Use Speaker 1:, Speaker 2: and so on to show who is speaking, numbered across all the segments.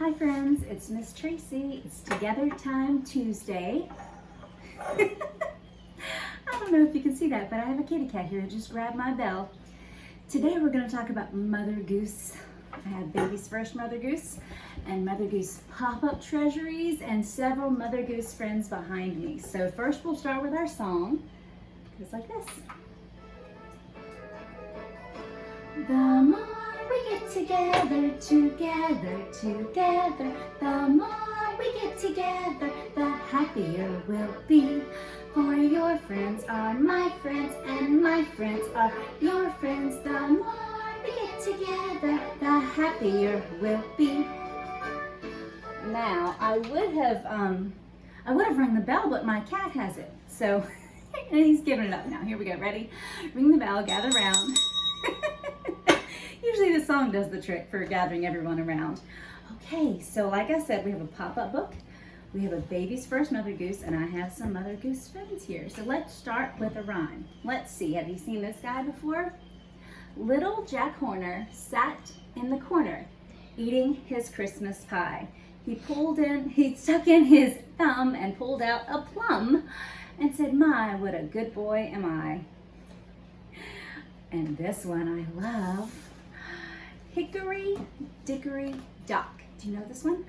Speaker 1: Hi friends, it's Miss Tracy. It's Together Time Tuesday. I don't know if you can see that, but I have a kitty cat here who just grabbed my bell. Today we're going to talk about Mother Goose. I have baby's first Mother Goose and Mother Goose pop-up treasuries and several Mother Goose friends behind me. So first we'll start with our song. It goes like this. The more we get together, the more we get together, the happier we'll be. For your friends are my friends, and my friends are your friends. The more we get together, the happier we'll be. Now, I would have rung the bell, but my cat has it. So, and he's giving it up now. Here we go. Ready? Ring the bell, gather round. Usually the song does the trick for gathering everyone around. Okay, so like I said, we have a pop-up book. We have a baby's first Mother Goose, and I have some Mother Goose friends here. So let's start with a rhyme. Let's see, have you seen this guy before? Little Jack Horner sat in the corner, eating his Christmas pie. He stuck in his thumb and pulled out a plum and said, "My, what a good boy am I." And this one I love. Hickory dickory dock. Do you know this one?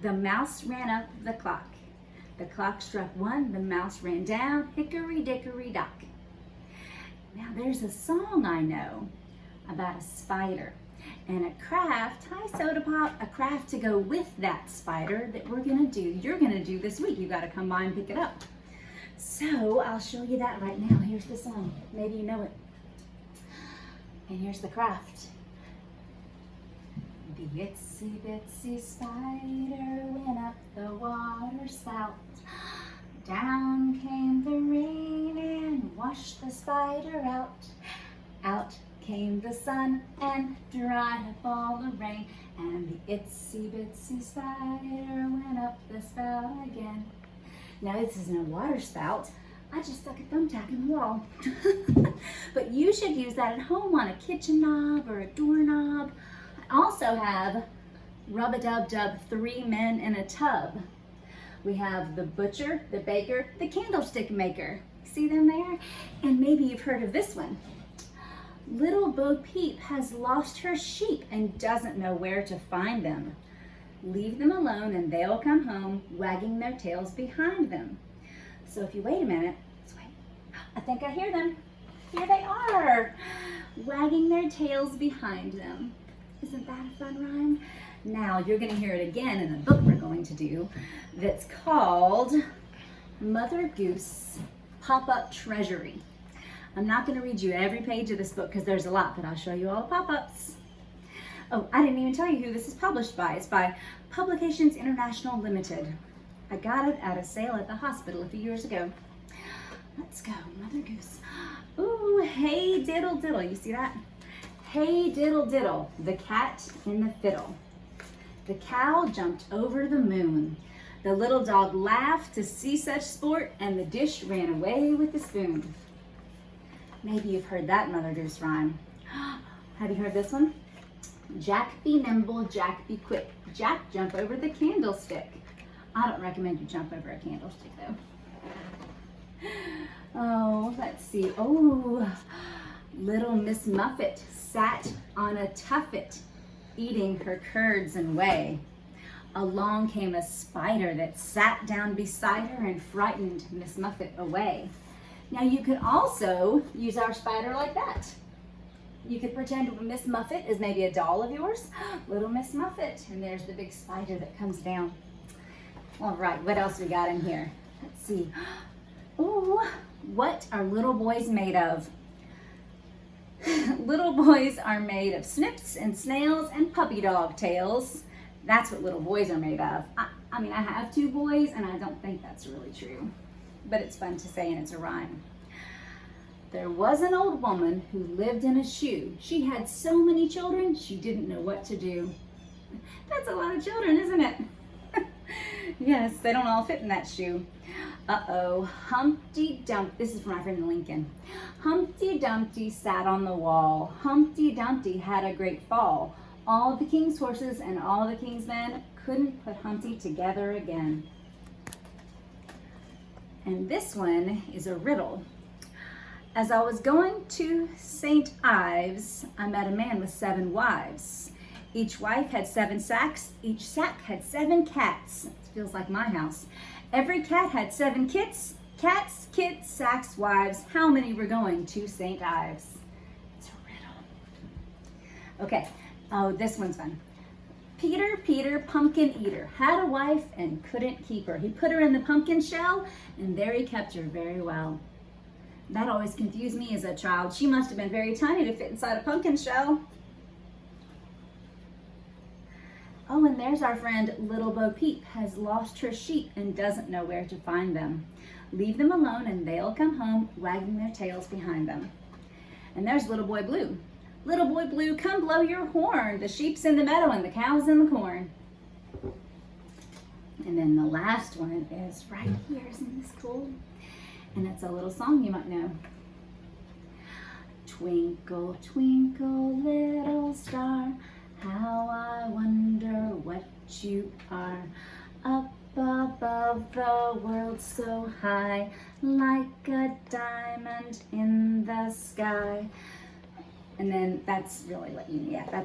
Speaker 1: The mouse ran up the clock. The clock struck one, the mouse ran down, hickory dickory dock. Now there's a song I know about a spider and a craft, hi Soda Pop, a craft to go with that spider that you're gonna do this week. You gotta come by and pick it up. So I'll show you that right now. Here's the song, maybe you know it. And here's the craft. The itsy bitsy spider went up the water spout. Down came the rain and washed the spider out. Out came the sun and dried up all the rain. And the itsy bitsy spider went up the spout again. Now this isn't a water spout. I just stuck a thumbtack in the wall. But you should use that at home on a kitchen knob or a doorknob. I also have Rub-a-Dub-Dub, 3 men in a tub. We have the butcher, the baker, the candlestick maker. See them there? And maybe you've heard of this one. Little Bo Peep has lost her sheep and doesn't know where to find them. Leave them alone and they'll come home, wagging their tails behind them. So if you wait a minute, let's wait. I think I hear them. Here they are, wagging their tails behind them. Isn't that a fun rhyme? Now you're going to hear it again in a book we're going to do that's called Mother Goose Pop-Up Treasury. I'm not going to read you every page of this book because there's a lot, but I'll show you all the pop-ups. Oh, I didn't even tell you who this is published by. It's by Publications International Limited. I got it at a sale at the hospital a few years ago. Let's go, Mother Goose. Ooh, hey diddle diddle. You see that? Hey diddle diddle, the cat in the fiddle. The cow jumped over the moon. The little dog laughed to see such sport, and the dish ran away with the spoon. Maybe you've heard that Mother Goose rhyme. Have you heard this one? Jack be nimble, Jack be quick. Jack jump over the candlestick. I don't recommend you jump over a candlestick though. Oh, let's see. Oh, little Miss Muffet sat on a tuffet, eating her curds and whey. Along came a spider that sat down beside her and frightened Miss Muffet away. Now you could also use our spider like that. You could pretend Miss Muffet is maybe a doll of yours. Little Miss Muffet, and there's the big spider that comes down. All right, what else we got in here? Let's see. Ooh, what are little boys made of? Little boys are made of snips and snails and puppy dog tails. That's what little boys are made of. I mean, I have 2 boys and I don't think that's really true, but it's fun to say and it's a rhyme. There was an old woman who lived in a shoe. She had so many children, she didn't know what to do. That's a lot of children, isn't it? Yes, they don't all fit in that shoe. Uh-oh, Humpty Dumpty, this is from my friend Lincoln. Humpty Dumpty sat on the wall. Humpty Dumpty had a great fall. All the king's horses and all the king's men couldn't put Humpty together again. And this one is a riddle. As I was going to St. Ives, I met a man with 7 wives. Each wife had 7 sacks. Each sack had 7 cats. It feels like my house. Every cat had 7 kits. Cats, kids, sacks, wives. How many were going to St. Ives? It's a riddle. Okay. Oh, this one's fun. Peter, Peter, pumpkin eater, had a wife and couldn't keep her. He put her in the pumpkin shell, and there he kept her very well. That always confused me as a child. She must have been very tiny to fit inside a pumpkin shell. Oh, and there's our friend Little Bo Peep, has lost her sheep and doesn't know where to find them. Leave them alone and they'll come home, wagging their tails behind them. And there's Little Boy Blue. Little Boy Blue, come blow your horn. The sheep's in the meadow and the cow's in the corn. And then the last one is right here. Isn't this cool? And it's a little song you might know. Twinkle, twinkle, little star, how I wonder what you are. Up above the world so high, like a diamond in the sky. And then that's really what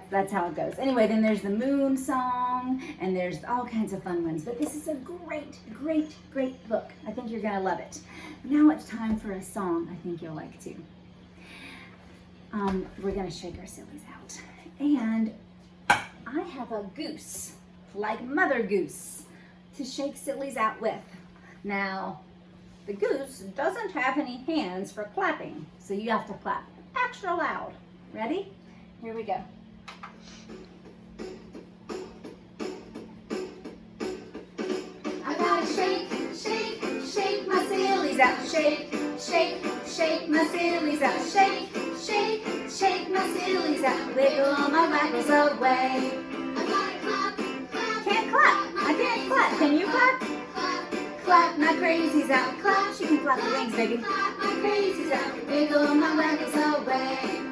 Speaker 1: that's how it goes. Anyway, then there's the moon song, and there's all kinds of fun ones. But this is a great, great, great book. I think you're gonna love it. Now it's time for a song I think you'll like too. We're gonna shake our sillies out. And I have a goose, like Mother Goose, to shake sillies out with. Now, the goose doesn't have any hands for clapping, so you have to clap extra loud. Ready? Here we go. I gotta shake, shake, shake my sillies out. Shake, shake, shake my sillies out. Shake, shake, shake my sillies out. Wiggle my waggles away. I gotta clap, clap. Can't clap. I can't clap. Can you clap? Clap, clap my crazies out. Clap. She can clap the wings, baby. Clap my crazies out. Wiggle my waggles away.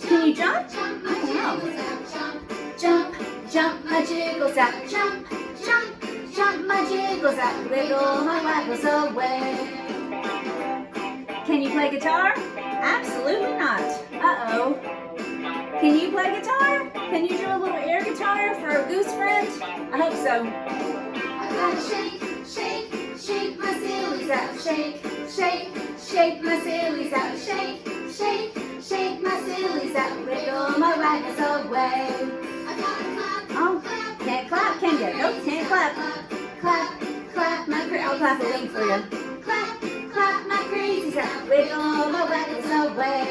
Speaker 1: Can you jump? Jump, my jiggles out. Jump, jump, jump my jiggles out. Jump, jump, jump my jiggles out. Wiggle my waggles away. Can you play guitar? Absolutely not. Uh-oh. Can you play guitar? Can you do a little air guitar for a goose friend? I hope so. I gotta shake, shake, shake my sillies out. Shake, shake, shake my sillies out. Shake, shake, shake my sillies out. Wiggle my waggles away. I gotta clap. Oh, can't clap, can you? Nope, can't clap. Clap, clap my I'll clap a wing for you. Clap, clap my crazies out. Wiggle my waggles away.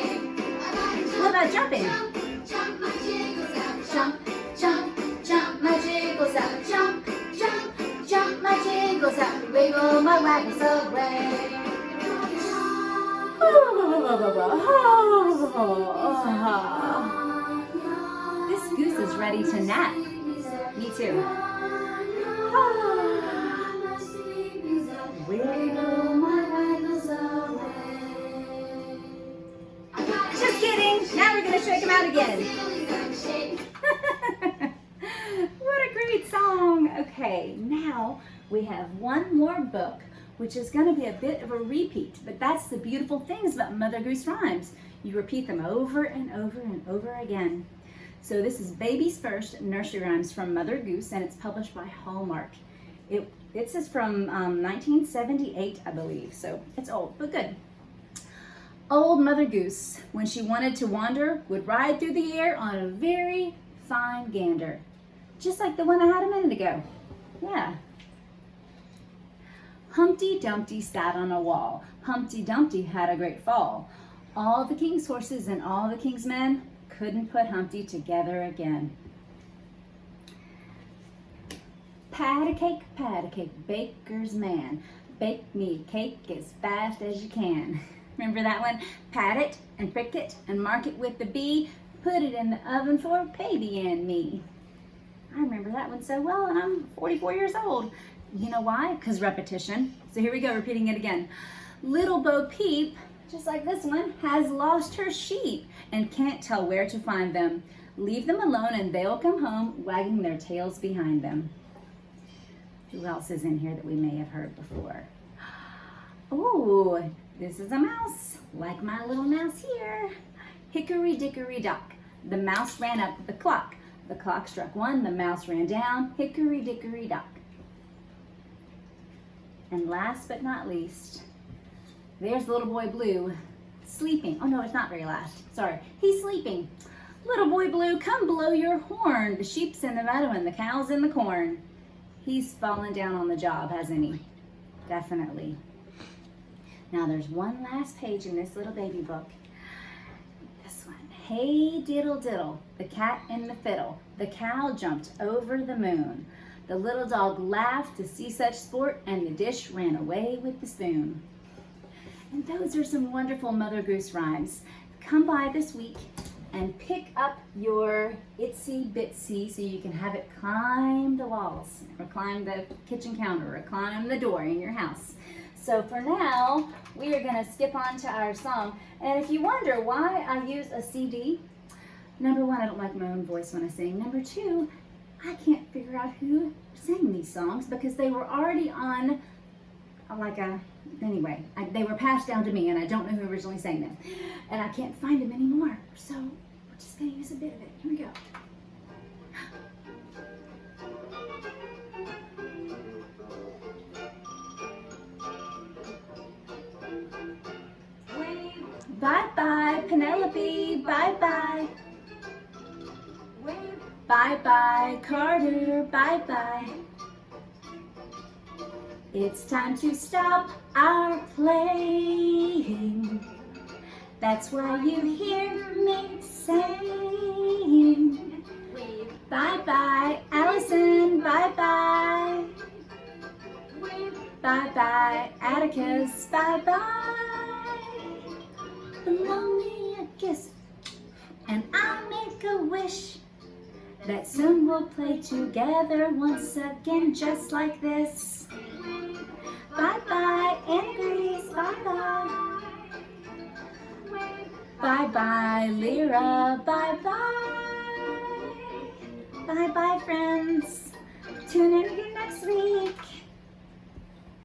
Speaker 1: What about jumping? Jump, jump my jiggles out. Jump, jump, jump my jiggles out. Jump, jump, jump my jiggles out. Wiggle my waggles away. This goose is ready to nap. Me too. Wiggle my waggles away. Just kidding. Now we're gonna shake them out again. What a great song. Okay, now we have one more book, which is going to be a bit of a repeat, but that's the beautiful things about Mother Goose Rhymes. You repeat them over and over and over again. So this is Baby's First Nursery Rhymes from Mother Goose, and it's published by Hallmark. This is from 1978, I believe, so it's old, but good. Old Mother Goose, when she wanted to wander, would ride through the air on a very fine gander, just like the one I had a minute ago. Yeah. Humpty Dumpty sat on a wall. Humpty Dumpty had a great fall. All the king's horses and all the king's men couldn't put Humpty together again. Pat a cake, baker's man. Bake me a cake as fast as you can. Remember that one? Pat it and prick it and mark it with the B. Put it in the oven for baby and me. I remember that one so well, and I'm 44 years old. You know why? Because repetition. So here we go, repeating it again. Little Bo Peep, just like this one, has lost her sheep and can't tell where to find them. Leave them alone and they'll come home wagging their tails behind them. Who else is in here that we may have heard before? Oh, this is a mouse, like my little mouse here. Hickory dickory dock, the mouse ran up the clock. The clock struck 1, the mouse ran down, hickory dickory dock. And last but not least, there's little boy Blue sleeping. Oh no, it's not very last. Sorry, he's sleeping. Little boy Blue, come blow your horn. The sheep's in the meadow and the cow's in the corn. He's fallen down on the job, hasn't he? Definitely. Now there's one last page in this little baby book. This one. Hey diddle diddle, the cat and the fiddle. The cow jumped over the moon. The little dog laughed to see such sport, and the dish ran away with the spoon. And those are some wonderful Mother Goose rhymes. Come by this week and pick up your itsy bitsy so you can have it climb the walls, or climb the kitchen counter, or climb the door in your house. So for now, we are gonna skip on to our song. And if you wonder why I use a CD, number 1, I don't like my own voice when I sing. Number 2, I can't figure out who sang these songs because they were already on they were passed down to me and I don't know who originally sang them. And I can't find them anymore. So we're just gonna use a bit of it. Here we go. Bye-bye, Penelope, bye-bye. Bye-bye, Carter, bye-bye. It's time to stop our playing. That's why you hear me saying, bye-bye, Allison, bye-bye. Bye-bye, Atticus, bye-bye. Blow me a kiss, and I'll make a wish that soon we'll play together once again, just like this. Bye-bye, Anna Grace, bye-bye. Bye-bye, Lyra, bye-bye. Bye-bye, friends. Tune in again next week.